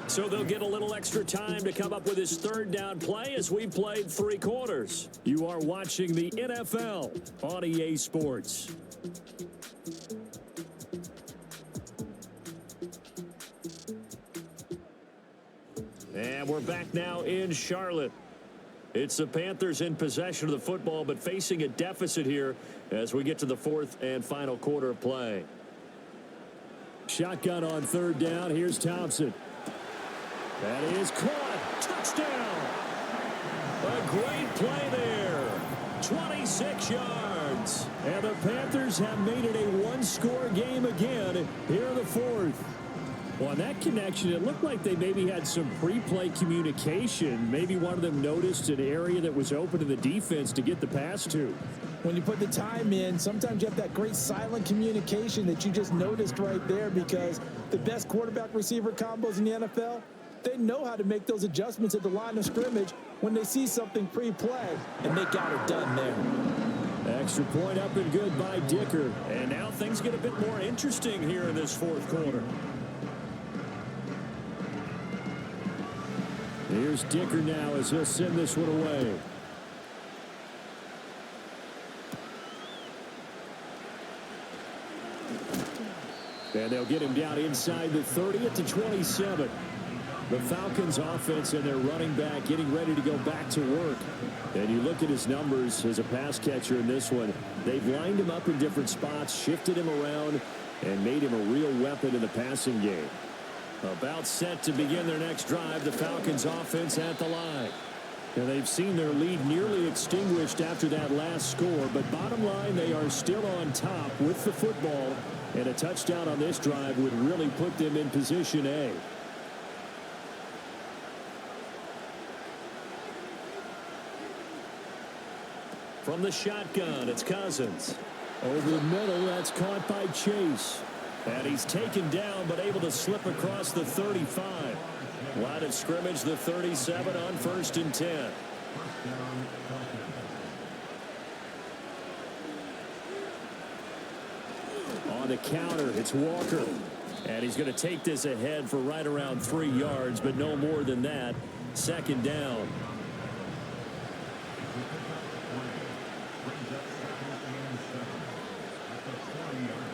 So they'll get a little extra time to come up with his 3rd down play as we played 3 quarters. You are watching the NFL on EA Sports. And we're back now in Charlotte. It's the Panthers in possession of the football, but facing a deficit here as we get to the 4th and final quarter of play. Shotgun on 3rd down. Here's Thompson. That is caught. Touchdown. A great play there. 26 yards. And the Panthers have made it a 1-score game again here in the 4th. Well, on that connection, it looked like they maybe had some pre-play communication. Maybe one of them noticed an area that was open to the defense to get the pass to. When you put the time in, sometimes you have that great silent communication that you just noticed right there, because the best quarterback-receiver combos in the NFL, they know how to make those adjustments at the line of scrimmage when they see something pre-play, and they got it done there. Extra point up and good by Dicker. And now things get a bit more interesting here in this 4th quarter. Here's Dicker now as he'll send this one away. And they'll get him down inside the 30 at the 27. The Falcons offense and their running back getting ready to go back to work. And you look at his numbers as a pass catcher in this one. They've lined him up in different spots, shifted him around, and made him a real weapon in the passing game. About set to begin their next drive, the Falcons offense at the line. And they've seen their lead nearly extinguished after that last score, but bottom line, they are still on top with the football, and a touchdown on this drive would really put them in position A. From the shotgun, it's Cousins. Over the middle, that's caught by Chase. And he's taken down, but able to slip across the 35. Line of scrimmage, the 37 on 1st and 10. On the counter, it's Walker. And he's going to take this ahead for right around 3 yards, but no more than that. 2nd down.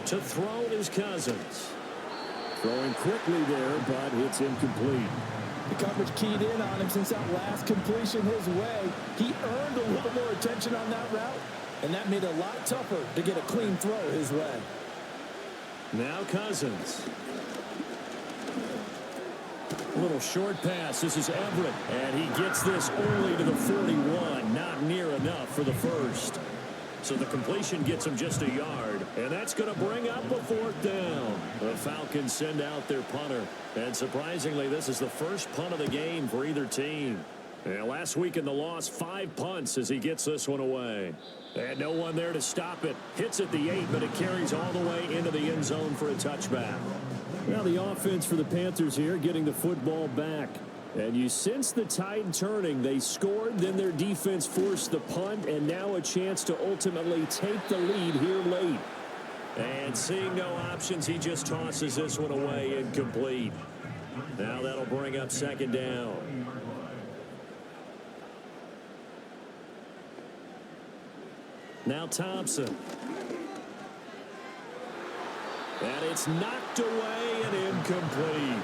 To throw is Cousins. Throwing quickly there, but it's incomplete. The coverage keyed in on him since that last completion his way. He earned a little more attention on that route, and that made it a lot tougher to get a clean throw his way. Now Cousins. A little short pass. This is Everett, and he gets this only to the 41. Not near enough for the first. So the completion gets him just a yard, and that's going to bring up a 4th down. The Falcons send out their punter, and surprisingly, this is the first punt of the game for either team. And last week in the loss, 5 punts as he gets this one away. And no one there to stop it. Hits at the 8, but it carries all the way into the end zone for a touchback. Well, the offense for the Panthers here getting the football back. And you sense the tide turning. They scored, then their defense forced the punt, and now a chance to ultimately take the lead here late. And seeing no options, he just tosses this one away incomplete. Now that'll bring up second down. Now Thompson. And it's knocked away and incomplete.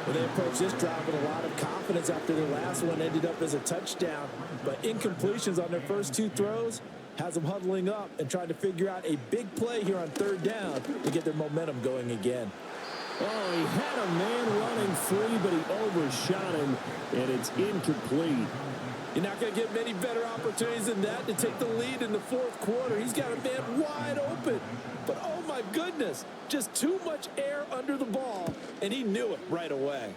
Well, they approached this drive with a lot of confidence after their last one ended up as a touchdown. But incompletions on their first 2 throws has them huddling up and trying to figure out a big play here on third down to get their momentum going again. Oh, he had a man running free, but he overshot him, and it's incomplete. You're not going to get many better opportunities than that to take the lead in the fourth quarter. He's got a man wide open. But, oh, my goodness, just too much air under the ball, and he knew it right away.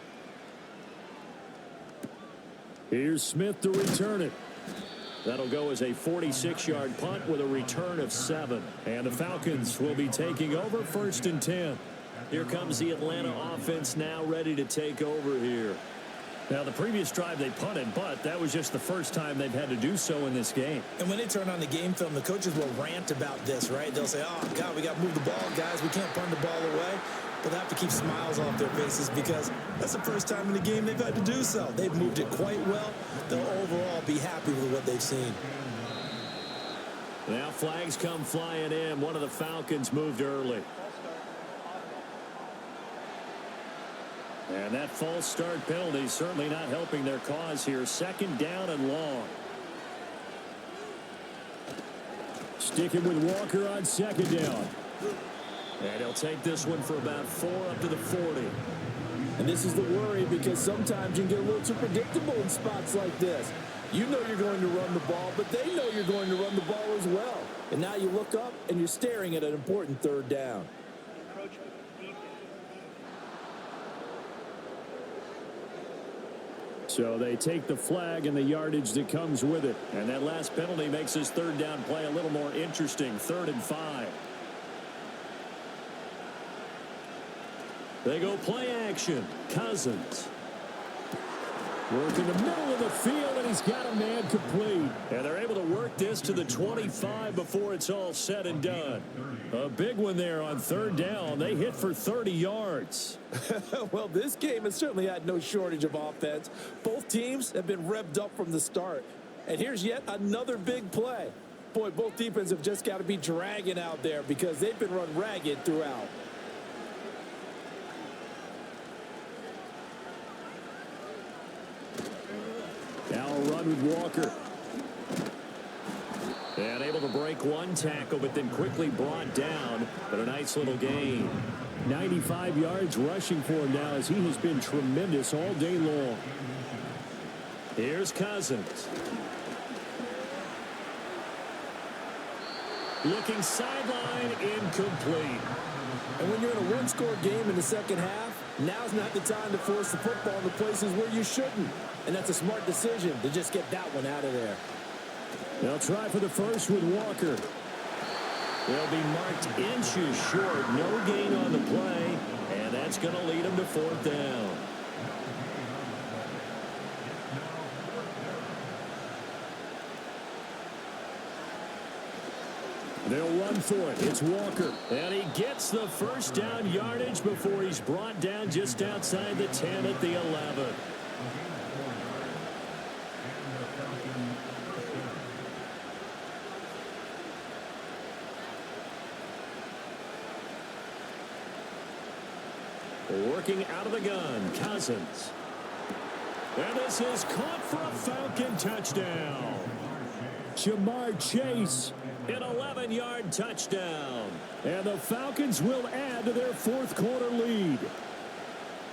Here's Smith to return it. That'll go as a 46-yard punt with a return of 7. And the Falcons will be taking over 1st and 10. Here comes the Atlanta offense now ready to take over here. Now, the previous drive they punted, but that was just the first time they've had to do so in this game. And when they turn on the game film, the coaches will rant about this, right? They'll say, oh, God, we got to move the ball, guys. We can't punt the ball away. But they have to keep smiles off their faces because that's the first time in the game they've had to do so. They've moved it quite well. They'll overall be happy with what they've seen. Now flags come flying in. One of the Falcons moved early. And that false start penalty certainly not helping their cause here. 2nd down and long. Sticking with Walker on 2nd down. And he'll take this one for about 4 up to the 40. And this is the worry because sometimes you can get a little too predictable in spots like this. You know you're going to run the ball, but they know you're going to run the ball as well. And now you look up and you're staring at an important 3rd down. So they take the flag and the yardage that comes with it. And that last penalty makes this 3rd down play a little more interesting. 3rd and 5. They go play action. Cousins. Work in the middle of the field, and he's got a man complete. And they're able to work this to the 25 before it's all said and done. A big one there on 3rd down. They hit for 30 yards. Well, this game has certainly had no shortage of offense. Both teams have been revved up from the start. And here's yet another big play. Boy, both defenses have just got to be dragging out there because they've been run ragged throughout. Now a run with Walker. And able to break one tackle, but then quickly brought down. But a nice little gain. 95 yards rushing for him now as he has been tremendous all day long. Here's Cousins. Looking sideline, incomplete. And when you're in a one-score game in the second half, now's not the time to force the football into places where you shouldn't. And that's a smart decision to just get that one out of there. They'll try for the first with Walker. They'll be marked inches short. No gain on the play. And that's going to lead them to 4th down. They'll run for it. It's Walker. And he gets the 1st down yardage before he's brought down just outside the 10 at the 11. Working out of the gun, Cousins. And this is caught for a Falcon touchdown. Jamar Chase, an 11-yard touchdown. And the Falcons will add to their 4th quarter lead.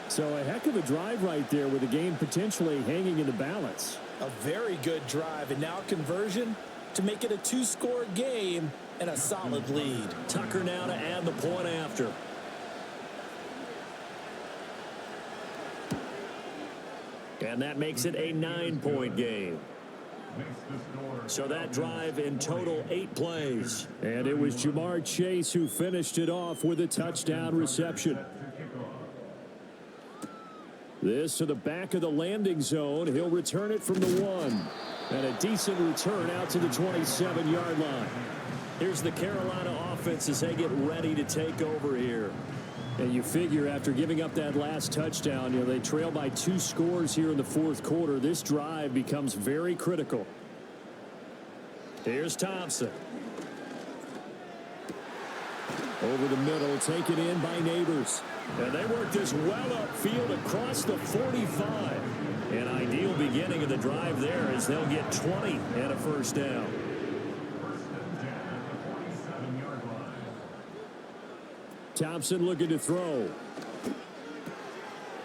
So a heck of a drive right there with the game potentially hanging in the balance. A very good drive, and now conversion to make it a 2-score game and a solid lead. Tucker now to add the point after. And that makes it a 9-point game. So that drive in total 8 plays. And it was Jamar Chase who finished it off with a touchdown reception. This to the back of the landing zone. He'll return it from the 1. And a decent return out to the 27-yard line. Here's the Carolina offense as they get ready to take over here. And you figure after giving up that last touchdown, they trail by 2 scores here in the fourth quarter. This drive becomes very critical. Here's Thompson. Over the middle, taken in by Neighbors. And they work this well upfield across the 45. An ideal beginning of the drive there as they'll get 20 and a first down. Thompson looking to throw.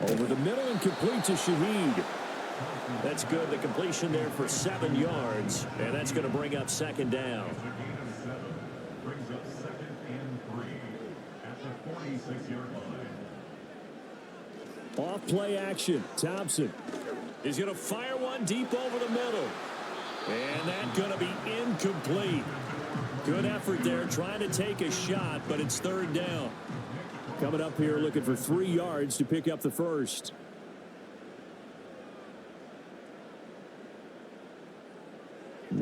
Over the middle and complete to Shaheed. That's good. The completion there for 7 yards. And that's going to bring up second down. Brings up 2nd and 3 at the 46-yard line. Off play action. Thompson is going to fire one deep over the middle. And that's going to be incomplete. Good effort there trying to take a shot, but it's 3rd down. Coming up here looking for 3 yards to pick up the first.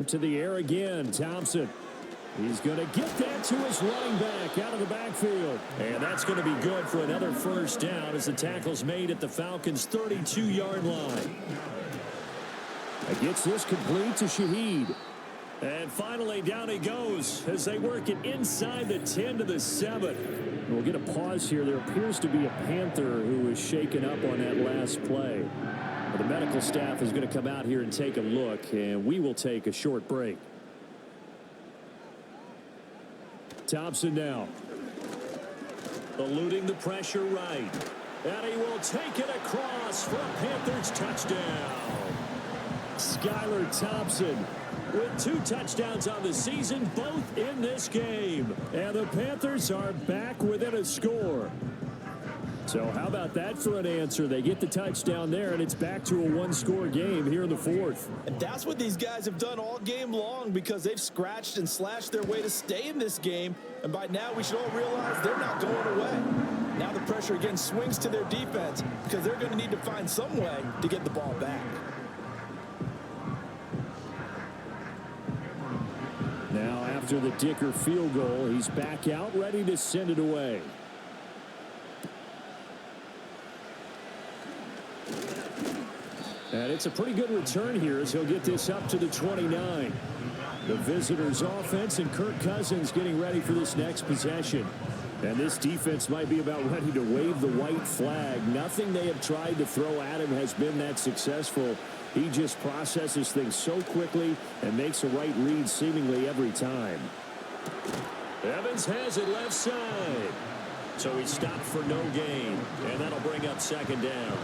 To the air again. Thompson. He's going to get that to his running back out of the backfield. And that's going to be good for another first down as the tackle's made at the Falcons' 32-yard line. That gets this complete to Shaheed. And finally down he goes as they work it inside the 10 to the 7. We'll get a pause here. There appears to be a Panther who was shaken up on that last play. But the medical staff is going to come out here and take a look, and we will take a short break. Thompson now. Eluding the pressure right. And he will take it across for a Panthers touchdown. Skylar Thompson with 2 touchdowns on the season, both in this game. And the Panthers are back within a score. So how about that for an answer? They get the touchdown there, and it's back to a 1-score game here in the 4th. And that's what these guys have done all game long because they've scratched and slashed their way to stay in this game. And by now, we should all realize they're not going away. Now the pressure again swings to their defense because they're going to need to find some way to get the ball back. Now after the Dicker field goal, he's back out ready to send it away. And it's a pretty good return here as he'll get this up to the 29. The visitors' offense and Kirk Cousins getting ready for this next possession. And this defense might be about ready to wave the white flag. Nothing they have tried to throw at him has been that successful. He just processes things so quickly and makes a right read seemingly every time. Evans has it left side. So he stopped for no gain. And that'll bring up second down.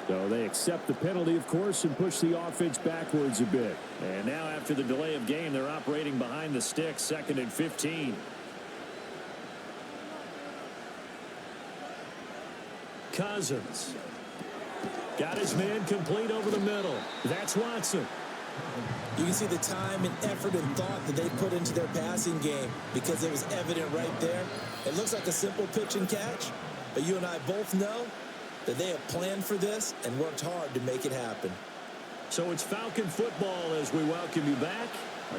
So they accept the penalty, of course, and push the offense backwards a bit. And now after the delay of game, they're operating behind the sticks, 2nd and 15. Cousins. Got his man complete over the middle. That's Watson. You can see the time and effort and thought that they put into their passing game because it was evident right there. It looks like a simple pitch and catch, but you and I both know that they have planned for this and worked hard to make it happen. So it's Falcon football as we welcome you back.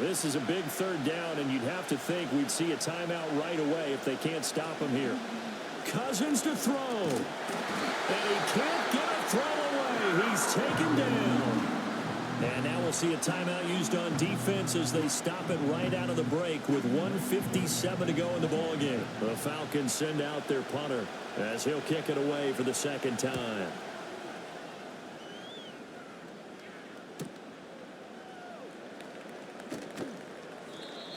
This is a big 3rd down, and you'd have to think we'd see a timeout right away if they can't stop him here. Cousins to throw. And he can't get a throw away. He's taken down. And now we'll see a timeout used on defense as they stop it right out of the break with 1:57 to go in the ballgame. The Falcons send out their punter as he'll kick it away for the 2nd time.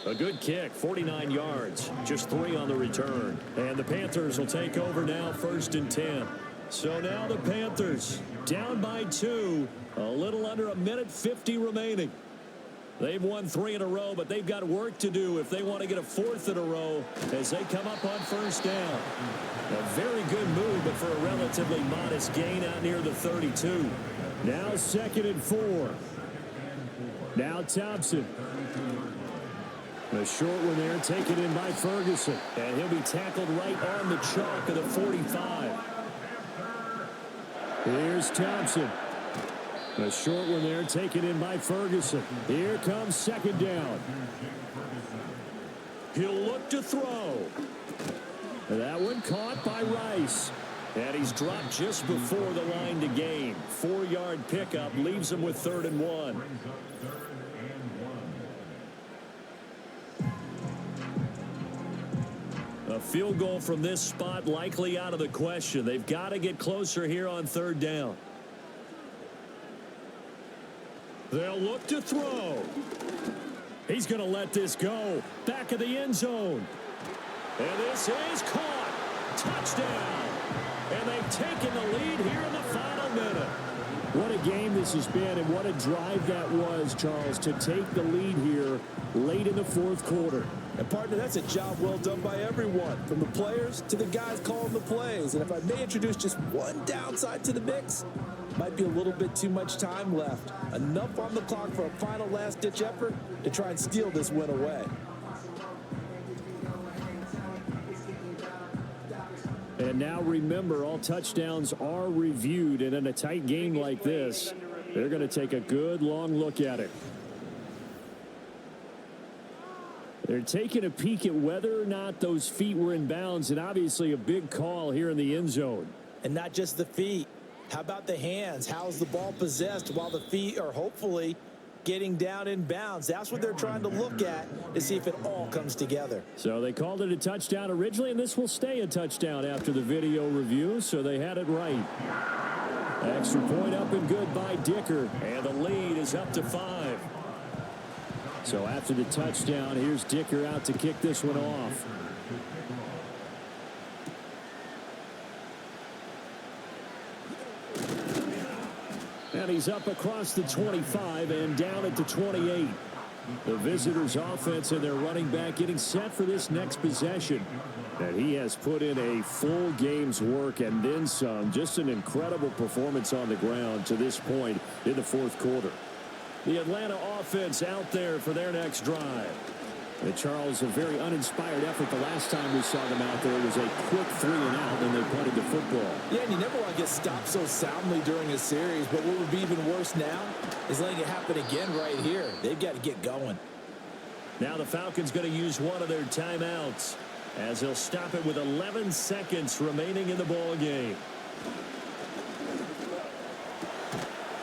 A good kick, 49 yards, just 3 on the return. And the Panthers will take over now, 1st and 10. So now the Panthers down by 2, a little under 1:50 remaining. They've won 3 in a row, but they've got work to do if they want to get a 4th in a row as they come up on 1st down. A very good move, but for a relatively modest gain out near the 32. Now 2nd and 4. Now Thompson. A short one there, taken in by Ferguson. And he'll be tackled right on the chalk of the 45. Here's Thompson. A short one there, taken in by Ferguson. Here comes 2nd down. He'll look to throw. That one caught by Rice. And he's dropped just before the line to gain. 4-yard pickup leaves him with 3rd and 1. A field goal from this spot likely out of the question. They've got to get closer here on 3rd down. They'll look to throw. He's going to let this go. Back of the end zone. And this is caught. Touchdown. And they've taken the lead here in the final minute. What a game this has been, and what a drive that was, Charles, to take the lead here late in the 4th quarter. And partner, that's a job well done by everyone, from the players to the guys calling the plays. And if I may introduce just one downside to the mix, might be a little bit too much time left. Enough on the clock for a final last-ditch effort to try and steal this win away. And now remember, all touchdowns are reviewed, and in a tight game like this, they're going to take a good long look at it. They're taking a peek at whether or not those feet were in bounds, and obviously a big call here in the end zone. And not just the feet. How about the hands? How's the ball possessed while the feet are hopefully getting down in bounds? That's what they're trying to look at to see if it all comes together. So they called it a touchdown originally, and this will stay a touchdown after the video review, so they had it right. Extra point up and good by Dicker, and the lead is up to 5. So after the touchdown, here's Dicker out to kick this one off. And he's up across the 25 and down at the 28. The visitors' offense and their running back getting set for this next possession. And he has put in a full game's work and then some. Just an incredible performance on the ground to this point in the 4th quarter. The Atlanta offense out there for their next drive. And Charles, a very uninspired effort. The last time we saw them out there, it was a quick 3 and out, and they punted the football. Yeah, and you never want to get stopped so soundly during a series, but what would be even worse now is letting it happen again right here. They've got to get going. Now the Falcons going to use one of their timeouts as they'll stop it with 11 seconds remaining in the ball game.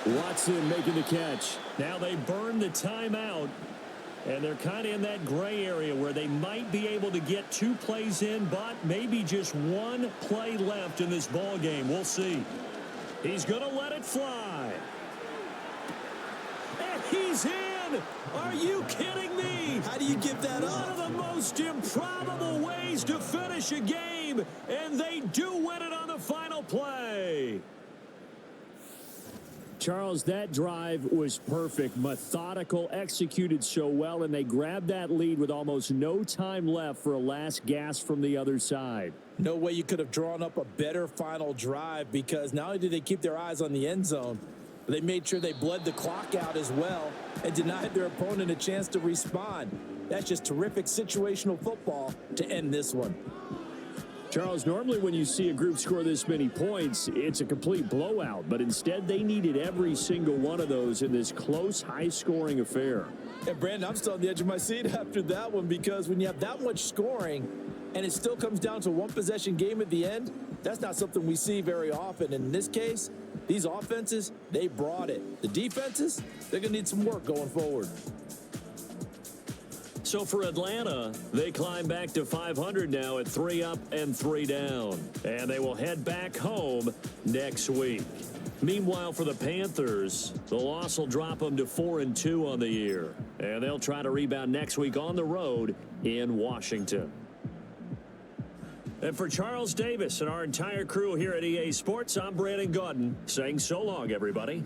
Watson making the catch. Now they burn the timeout. And they're kind of in that gray area where they might be able to get 2 plays in, but maybe just 1 play left in this ball game. We'll see. He's going to let it fly. And he's in. Are you kidding me? How do you give that up? One of the most improbable ways to finish a game, and they do win it on the final play. Charles, that drive was perfect, methodical, executed so well, and they grabbed that lead with almost no time left for a last gasp from the other side. No way you could have drawn up a better final drive, because not only did they keep their eyes on the end zone, but they made sure they bled the clock out as well and denied their opponent a chance to respond. That's just terrific situational football to end this one. Charles, normally when you see a group score this many points, it's a complete blowout. But instead, they needed every single one of those in this close, high-scoring affair. And, Brandon, I'm still on the edge of my seat after that one, because when you have that much scoring and it still comes down to 1-possession game at the end, that's not something we see very often. And in this case, these offenses, they brought it. The defenses, they're going to need some work going forward. So for Atlanta, they climb back to 500 now at 3 up and 3 down. And they will head back home next week. Meanwhile, for the Panthers, the loss will drop them to 4-2 on the year. And they'll try to rebound next week on the road in Washington. And for Charles Davis and our entire crew here at EA Sports, I'm Brandon Gaudin saying so long, everybody.